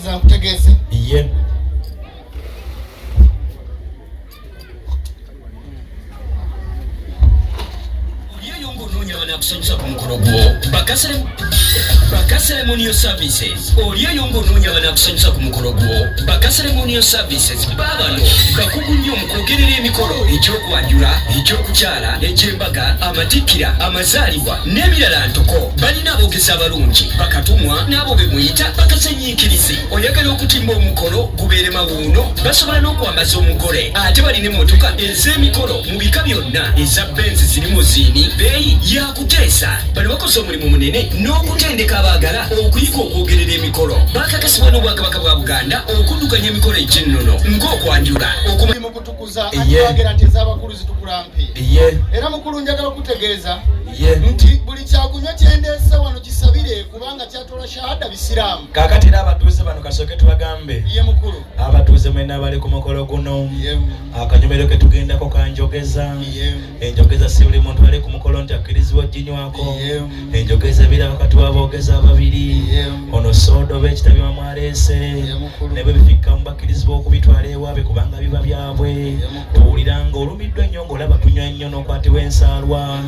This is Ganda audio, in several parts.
Njogeza nkutegeeze. Iye. Kusanyusa ku mukolo gwo Bakaseremonial Services oli eyongo onoonya banakusanyusa ku mukolo gwo Bakaseremonial Services baabano bakugu nnyo mu kwogerera emikolo ekyokwanjula ekyokukyala egy'embaga amatikkira amazaalibwa n'ebirala ntoko balina aboogezi abalungi bakatumwa n'abo be muyita bakasenyiikirizi oyagala okutimba omukolo gubeere mawuuno basobola n'okwambaza omugole ate balina emmotoka ez'emikolo mu bika byonna eza benzi zirimu ziini beeyi yakuteesa bano bakoze omulimu munene n'okutendeka abaagala okuyiga okwogerera emikolo bakakasibwa n'obwakabaka bwa Buganda okuddukanya emikolo egy'ennono ng'okwanjula mu kutukuza atwagera nti ez'abakulu zitukulampe era mukulu njagala okutegeeza nti buli kyakunywa kyendeese wano kisabire kubanga kyatola shahada bisiraamu kakati era abatuuze bano kasooke tubagambe ye mukulu abatuuze mwena abali ku mukolo guno akanyomero ke tugendako ka Enjogeza Enjogeza si buli muntu ali ku mukolo nti akkirizibwa ginywako Enjogeza ebira wakati w'aboogezi ababiri ono sooda oba ekitabi bamwaleese ne bwe bifikka mu bakkirizibwa okubitwala ewaabwe kubanga biba byabwe tuwulira nga olumiddwa ennyo ng'olaba kunywa nnyo n'okwatibwa ensaalwa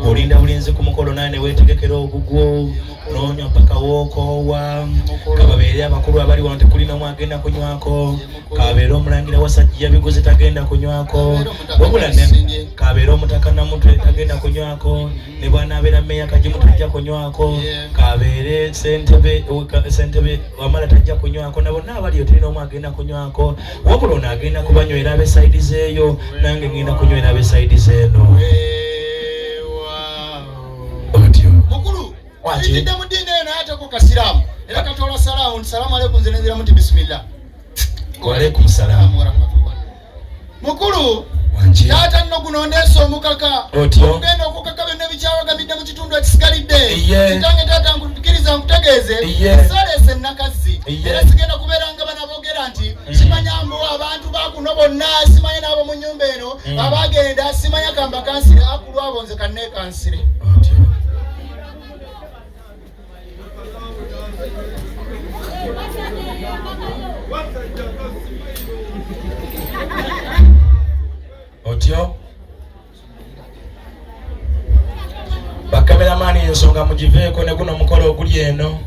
olinda bulinzi ku mukolo naye ne weetegekera ogugwo n'onywa mpaka wookoowa kababeere abakulu abali wano tekuli n'omu agenda kunywako kabeere omulangira wasajja biguzi tagenda kunywako wabula ne kabeere omutaka namutwe tagenda kunywako ne bw'anaabeera mmeeya kagimu tajja kunywako kabeere sentebe wamala tajja kunywako na bonna abaliyo teri n'omu agenda kunywako wabula ono agenda kubanywera ab'esayidi zeeyo nange ngenda kunywera ab'esayidi zeeno mukulu ayingidde mu ddiini eyo naye ate ku kasiraamu era katoola salaamu salaamu aleikum nze nenziramu nti bisimillah waalaikum salaamu warahmatullah mukulu taata nno guno ndeesa omukaka ogenda okukaka byonna bikyawagambidde mu kitundu ekisigalidde kitange taata nkukkiriza nkutegeeze saleese ennakazzi era sigenda kubeera nga banaboogera nti simanya mbu abantu bakuno bonna simanya n'abo mu nnyumba eno abagenda simanya kamba kansire akulu abo nze kanneekansire otyo bakameramani ensonga mugiveeko ne guno mukolo oguli eno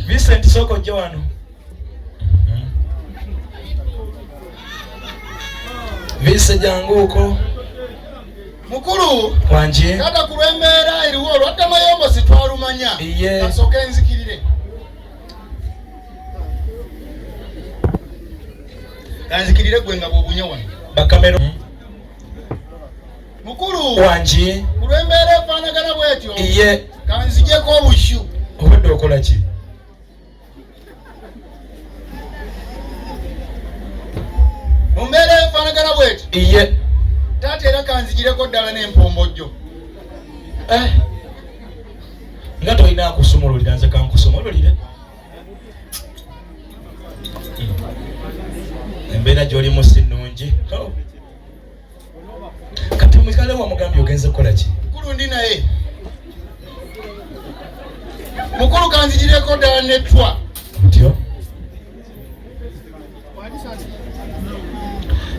Vincent soko ojja wano Vise janguuko mukulu wanji kata ku lw'embeera eriwo olwadde mayombo sitwalumanya kasooke enzikirire kanzikirire gwe nga bw'obunya wano bakamero mukulu wanji ku lw'embeera efaanagana bw'etyo kanzijeko obusyu obadde okola ki mu mbeera efaanagana bw'etyo taata era kanzigireko ddala n'empombojjo nga tolina akusumululira nze kankusumululire embeera gy'olimu si nnungi kati mwikale wamugambye ogenze kukola ki mukulu ndi naye mukulu kanzigireko ddala nettwa ntyo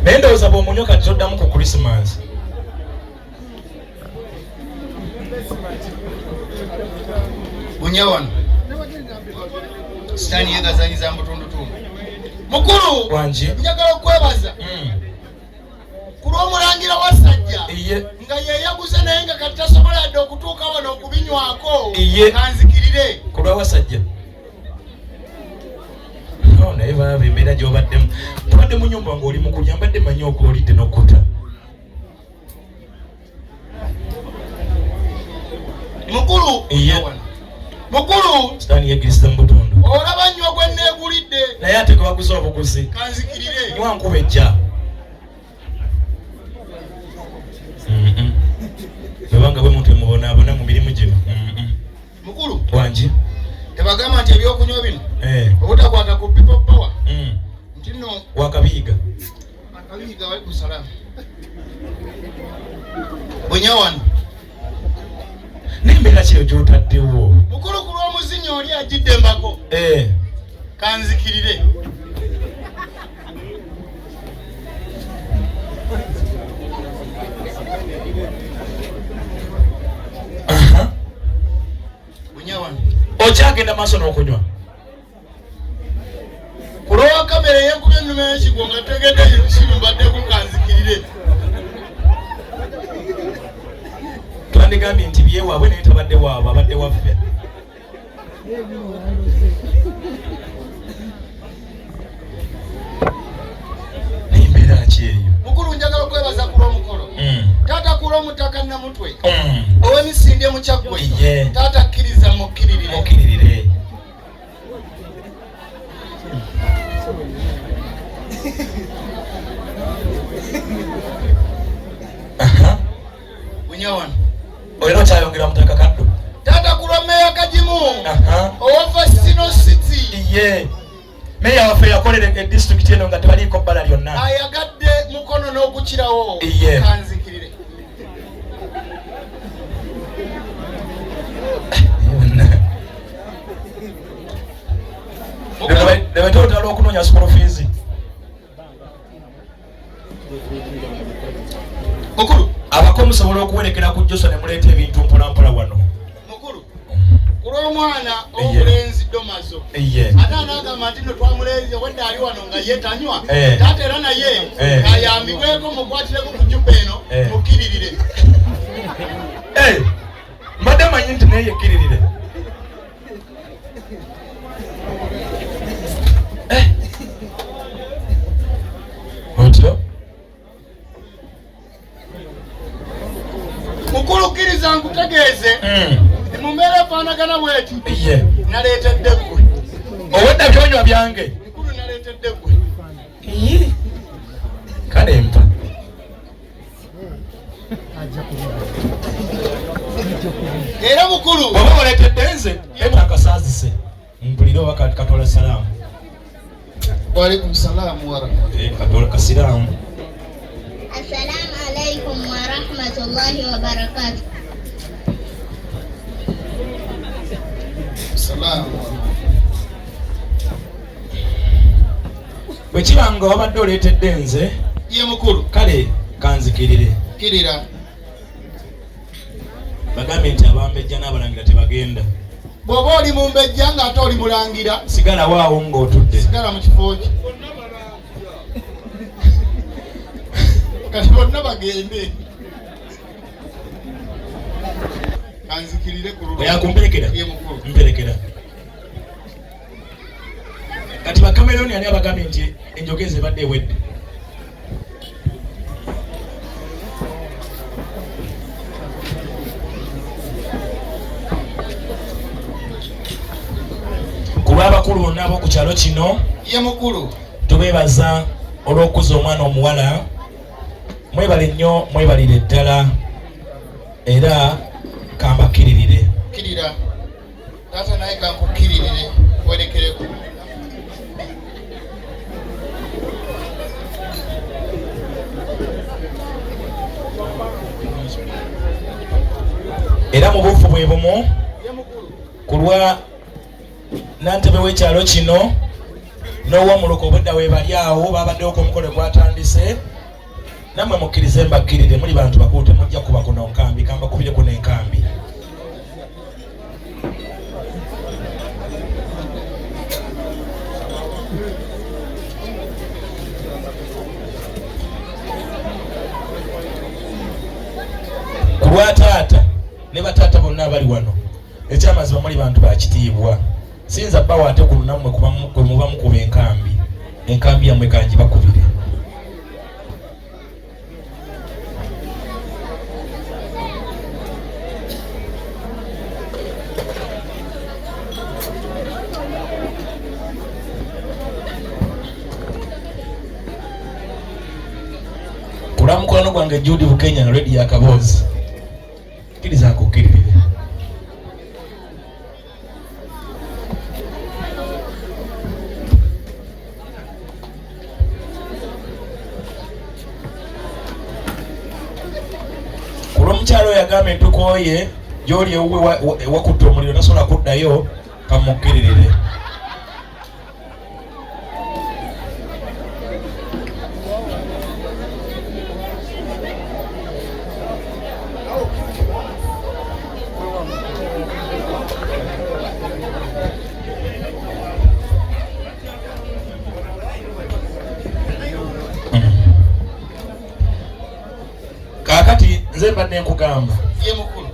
naye ndowooza bw'omunywa kati toddamu ku Christmas bunya wano sitaani yegazanyiza mbutundutundu mukulu wanji njagala okwebaza ku lw'omulangira wasajja nga yeeyaguze naye nga kati tasobola yadde okutuuka wano okubinywako kanzikirire ku lwa wasajja naye baaba embeera gy'obaddemu tubadde mu nnyumba ng'oli mukulya mbadde manyi okwolidde n'okkuta mukulu sitaani yegirisa mu butundu olaba nnyo gwe nneegulidde naye ate gwe baguze obuguzi kanzikirire nywa nkuba ejja bwebanga bwe muntu emubonaabona mu mirimu gino mukulu wanji tebagamba nti ebyokunywa bino obutakwata ku people power nti nno wakabiyiga wali ku salaamu bunya wano n'embeera kiro gy'otaddewo mukulu ku lw'omuzinyo nno oli ajidde mbako kanzikirire bunyawan okyagenda maaso n'okunywa kulowa kamera yenkubye ennume y'ekigo nga tegedde kirumbaddeku kanzikirire twandigambye nti byewaabwe naye tabadde waabwe abadde waffe embeera ki eyo mukulu njagala okwebaza ku lw'omukolo taata ku lw'omutaka namutwe ow'emisinde mu kyaggwe taata kkiriza mukkiririre bunyawan olina okyayongera mutaka kaddo taata ku lwa meya kagimu owa Sino City meya waffe yakolera edisitulikiti eno nga tebaliiko bbala lyonna ayagadde mukono n'ogukirawo kanzikirire lebetotala okunoonya school fees mukulu abako musobola okuwerekera ku Joshua ne muleeta ebintu mpolampola wano mukulu ku lw'omwana omulenzi Domazo ate anaagamba nti no twamulenzi wedda ali wano nga ye tanywa taata era naye ayambibweko mukwatireko ku jjuba eno mukkiririre mbadde manyi nti naye yekkiririre otyo mukulu kkiriza nkutegeeze mu mbeera efaanagana bweti naleetedde ggwe owedda byonywa byange mukulu naleetedde ggwe kale mpa era mukulu oba oleetedde nze akasaazise mpulire oba katola salaamu waalaikum salaamu katola kasiraamu Assalamu alaikum wa rahmatullahi wa barakatuh. bwe kibanga wabadde oleetedde nze ye mukulu kale kanzikirire kirira bagambye nti abambejja n'abalangira tebagenda bw'oba oli mu mbejja ng'ate oli mulangira sigala waawo ng'otudde sigala mu kifo kyo kati bonna bagende kanzikirire ku lulwo yakumperekera ye mukulu mperekera kati bakameroni ani abagambye nti enjogeza ebadde ewedde ku lw'abakulu bonna ab'oku kyalo kino ye mukulu tubeebaza olw'okuza omwana omuwala mwebale nnyo mwebalire ddala era kambakkiririre kirira taata naye kankukkiririre werekereko era mu buufu bwe bumu ku lwa nantebe w'ekyalo kino n'ow'omuluka obwedda weebali awo babaddewo ku omukolo gwatandise nammwe mukkirize mbakkirire muli bantu bakulu temujja kuba kuno nkambi kambakubire kuno enkambi ku lwa taata ne bataata bonna abali wano ekyamazima muli bantu bakitiibwa siyinza bbawo ate ku lunammwe kwe muba mukuba enkambi yammwe kanjibakubire kula mukwano gwange Judy Bukenya na Lady Yakaboozi kkiriza nkukkirire kulwa omukyalo oyo agamba entuko ye gy'oli ewuwe wakutta omuliro tasobola kuddayo kamukirire kakati nze mbadde nkugamba ye mukulu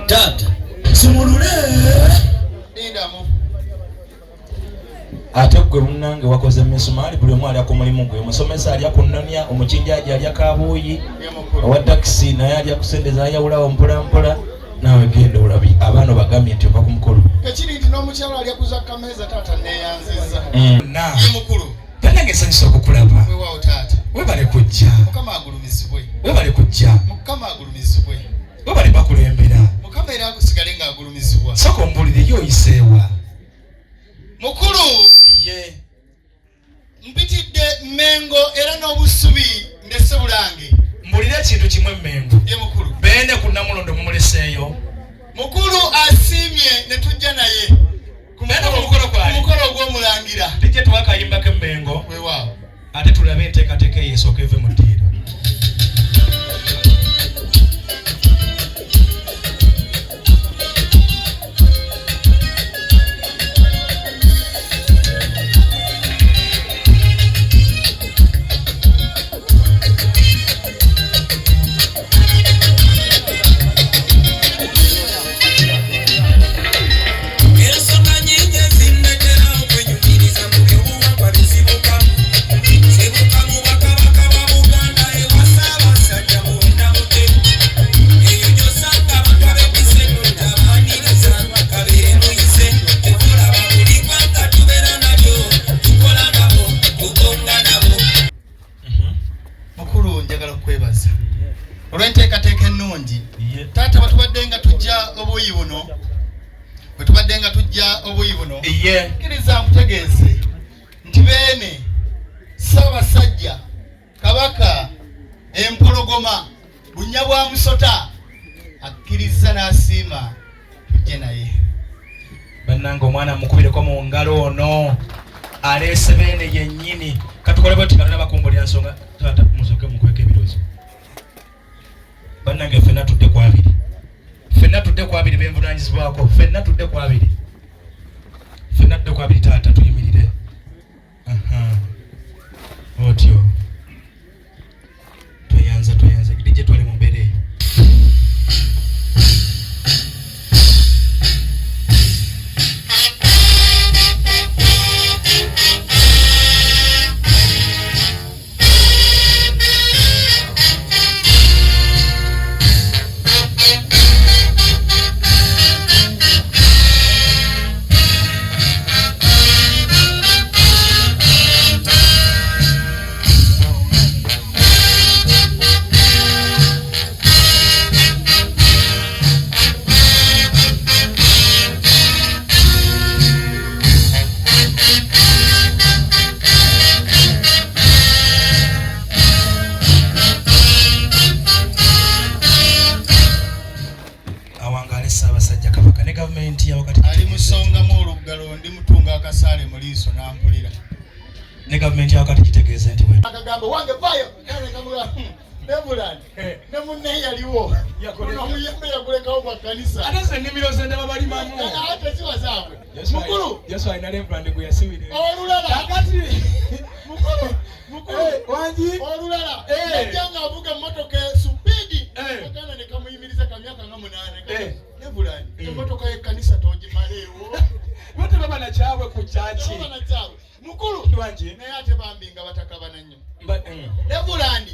tata simulule lindamu ate gwe munnange wakoze misumali buli omu alya ku mulimu gwe omusomesa alya ku nnonya omukinjaji alya kabuuyi owa takisi naye alya kusendeza ayawulawo mpolampola naawe genda olabi abaana bagambye nti ova ku mukulu tekiri nti n'omukyalo alya kuza kameeza taata neeyanziza ye mukulu bannange nsanyusa okukulaba weewaawo taata webale kujja mukama agulumizibwe webale kujja mukama agulumizibwe webale bakulembera mukama era akusigale ng'agulumizibwa sooka ombulire yoyiseewa mukulu ye mpitidde Mmengo era n'obusubi ndese Bulange mbulire ekintu kimwe Mmengo ye mukulu beende ku Namulondo mumuleseeyo mukulu asiimye ne tujja naye ku mukolo gw'omulangira tijje twakayimbako Mmengo weewaawo ate tulabe enteekateeka eyo esooka eve mu ddiiro olw'enteekateeka ennungi taata bwetubadde nga tujja obuyi buno kkiriza nkutegeeze nti beene Ssaabasajja Kabaka Empologoma Bunnya bwa Musota akkiriza n'asiima tujje naye bannange omwana mukubireko mu ngalo ono aleese beene yennyini katukole bwe tukalina bakumbulira nsonga taata musoke mukweka ebirozo bannange ffenna tudde ku abiri benvunaanyizibwako ffenna tudde ku abiri taata tuyimirire otyo tweyanza gidi gye twali mu mbeera eyo Ssaabasajja Kabaka ne gavumenti ya wakati ali musongamu olugalo ndi mutunga akasaale mu liiso n'ampulira ne gavumenti ya wakati kitegeeze nti bwe akagamba wange vayo Nebuland ne munne yaliwo omuyembe yagulekawo kwa kanisa ate ze nnimiro zendaba bali mamu ate kiwazaabwe mukulu Yesu alina Nebuland gwe yasiwire olulala kakati mukulu wangi olulala yajjanga avuga emmotoka supidi akana ne kamuyimiriza kamyaka nga 8 Nebuland emmotoka y'ekkanisa togimaleewo bote baba na kyabwe ku kyaki mukulu wangi naye ate bambi nga batakabana nnyo Nebuland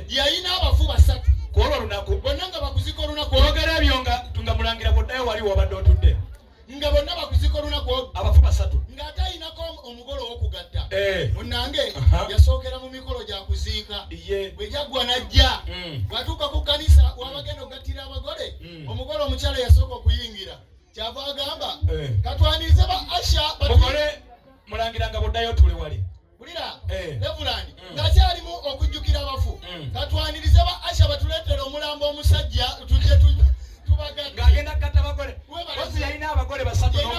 yayina abafu 3 kwolwo lunaku bonna nga bakuzika olunaku olwogera ebyo nga tungamulangira boddayo wali wabadde otudde nga bonna bakuzika olunaku abafu 3 ng'ate ayinako omugolo w'okugatta munnange yasookera mu mikolo gya kuziika bwe jaggwa n'ajja bw'atuuka ku kkanisa wabagenda okugattira abagole omugole omukyala yasooka okuyingira kyava agamba katwanirize ba asha mugole mulangira nga boddayo tule wali bulira Nebuland ng'akyalimu okujjukira abafu katwanirize ba asha batuleetera omulambo omusajja tujje tubagatte ng'agenda kata bagole ozi yalina abagole 3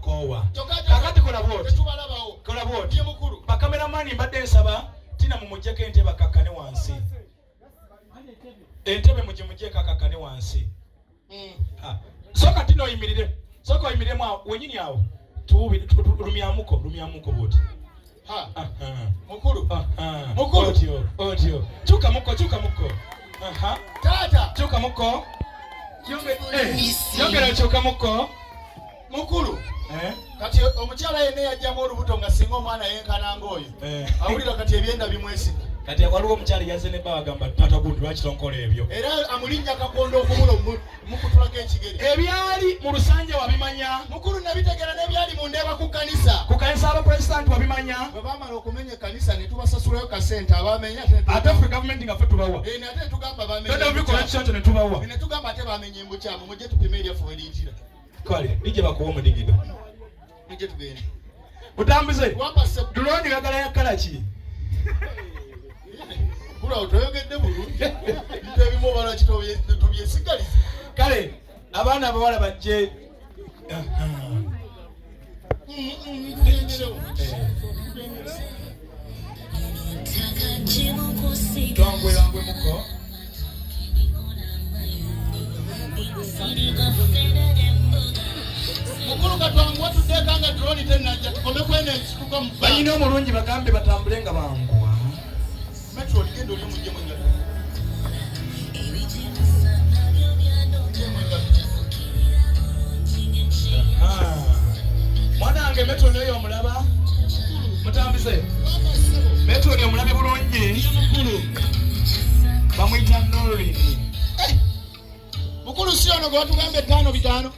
bakowa kakati kola bwoti bakameramani mbadde nsaba tina mumujjeko entebe akakkane wansi entebe mugimujjeko akakkane wansi soka tino oyimirire soka oyimiremu wenyini awo lumyamuko bwoti mukulu otyo chuka muko tata chuka muko yongera chuka muko mukulu kati omukyala yene yajjamu olubuto nga singa omwana yenkana ngoyo awulira kati ebyenda bimwesiga kati waliwo omukyala yazze ne baba agamba tata gundi lwaki tonkola ebyo era amulinnya kakondo okubula mukutulako ekigere ebyali mu lusanja wabimanya mukulu nabitegeera n'ebyali mu ndeeba ku kanisa abapurezidanti wabimanya bwe baamala okumenya ekkanisa ne tubasasulayo kasente abamenya ate ffe gavumenti nga ffe tubawa ate tugamba bamenyebikola kisonto ne tubawa ne tugamba ate bamenya embukyamu mujje tupime eryaffe weriyitira kale lijje bakuwa omudigido mujje tugende butambuze dulondi gagala ya kala ki kula otoyogedde bulungi ebimu obala kitobyesigaliza kale abaana abawala bajje twangwelangwe muko mukulu katwanguwa tuteekanga droni tenajja tukome kwene ekituka mu balina omulungi bagambe batambule nga banguwa metro ligendo oli mujje mwenga mwanange metro neyo omulaba mutambize metro neyo omulabe bulungi mukulu bamuyita Norrin mukulu si ono gwe watugambe 5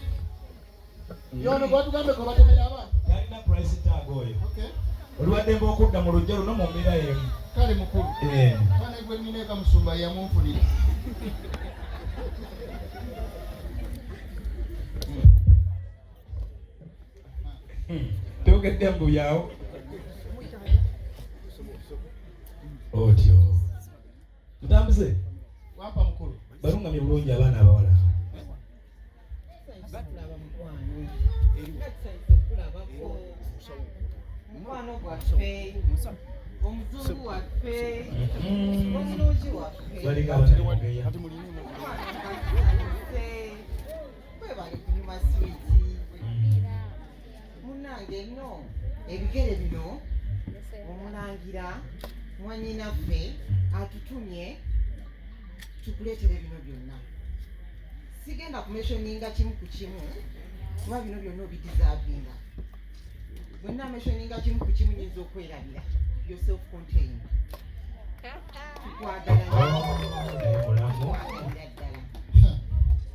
yono gwe watugambe gwe batemera abaana yalina price tag oyo oluwadde mba okudda mu lujja luno mu mbira emu kale mukulu kana gwe mineka musumba yamunfunira togedde mbu yawo otyo mutambuze wampa mukulu balungamye bulungi abaana abawala omwana gwaffe omuzungu waffe omulungi waffe kwebali kunyuma switi munange nno ebigere bino omulangira mwanyinaffe atutumye tukuleetere bino byonna sigenda kumeshoninga kimu ku kimu kuba bino byonna obidizaavinga bwenna ameshoninga kimu ku kimu nyinza okwerabira yourself contained tukwagalira ddala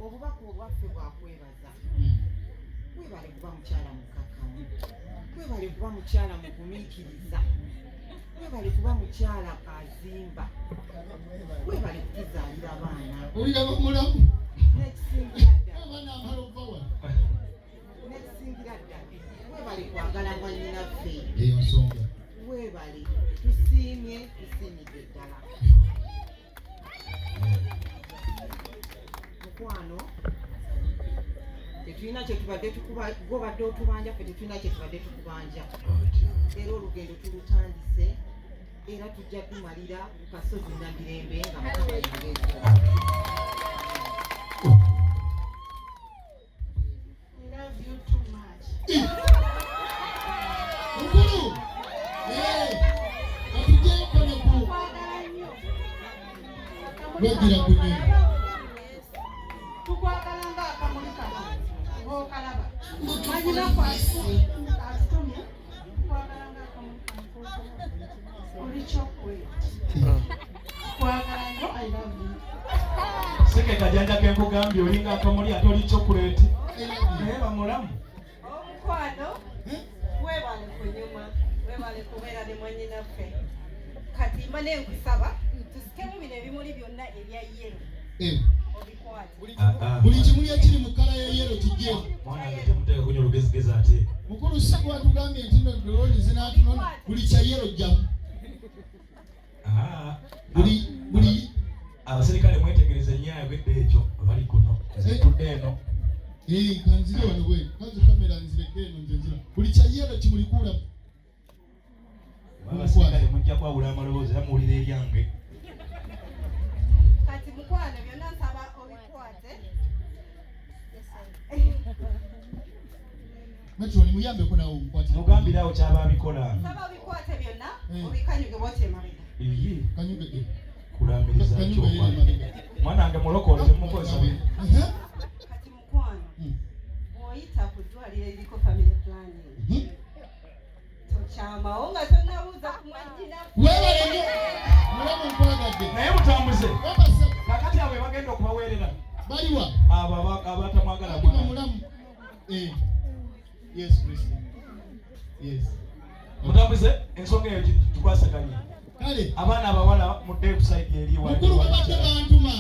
obubaka obwaffe bwakwebaza kwebale kuba mukyala mukakamu kwebale kuba mukyala mugumiikiriza kwebale kuba mukyala azimba kwebale kutuzaalira abaana oliraba omulamu nekisingira ddala webale kwagala mwanyinaffe eyo nsonga webale tusiimidde ddala mukwano tetulina kyetubadde gobadde otubanja ffe tetulina kyetubadde tukubanja era olugendo tulutandise era tujja kumalira ku kasozi Nabirembe nga mukama yongeza mukulu atujjeyo kone ku wegira kunye tukwagala nga akamuli kano ng'okalaba manyina kwatutumye tukwagala nga akamuli kano oli chocolate kwagala nnyo I love you seke kajanja kenkugambye olinga akamuli ate oli chocolate naye bamulamu omukwano webale kunyuma webale kubeera ne mwanyinaffe kati mba nenkusaba tusikemu bino ebimuli byonna ebya yero buli kimuli ekiri mu kala ya yero kijjeemu mwanange temuteeka kunywa olugezigezi ate mukulu si gwatugambye nti no doloni zinatunona buli kya yero jjamu buli abaserikale mwetegereze nnyo ayogedde ekyo bali kuno tudde eno kanzire wano we kaze kamera nzireke eno nzira buli kyayera kimulikula baba sikale mujja kwawula amaloboozi era muwulira eryange kati mukwano byonna nsaba obikwate Metro ni muyambe kuna ukwate mugambirawo kyaba abikola nsaba obikwate byonna obikanyuge bwote emabega kanyuge kulambiriza mwana wange mulokole temukozesa kati mukwano bw'oyita ku ddwaliro eriko family planning tokyamawo nga tonnabuuza ku mwajjina naye mutambuze kakati abo bagenda okubaweerera baliwa abo abatamwagala mulamu Yes, Christian. Yes. Mutambuze ensonga eyo tukwasaganye kale abaana abawala mudde ku side eri mukulu babadde bantuma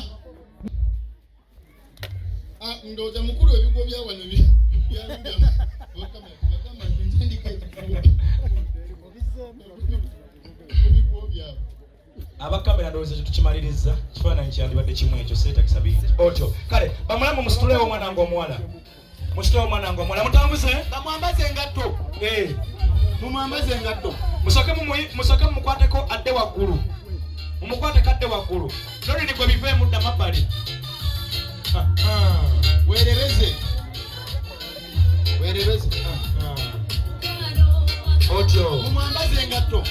ndoza mukulu ebigo bya wano byalumya wakama ndindika ebigo bya abakamera ndowooza tukimaliriza kifaananyi kyandibadde kimu ekyo seetakisa bingi otyo kale bamulamu musitulewo omwana ng'omuwala musitulewo omwana ng'omuwala mutambuze bamwambaze engatto mumwambaze engatto musoke mumukwateko adde waggulu mumukwateko adde waggulu nolini gwe biveemu dda mabbali weerereze otyo mumwambaze engatto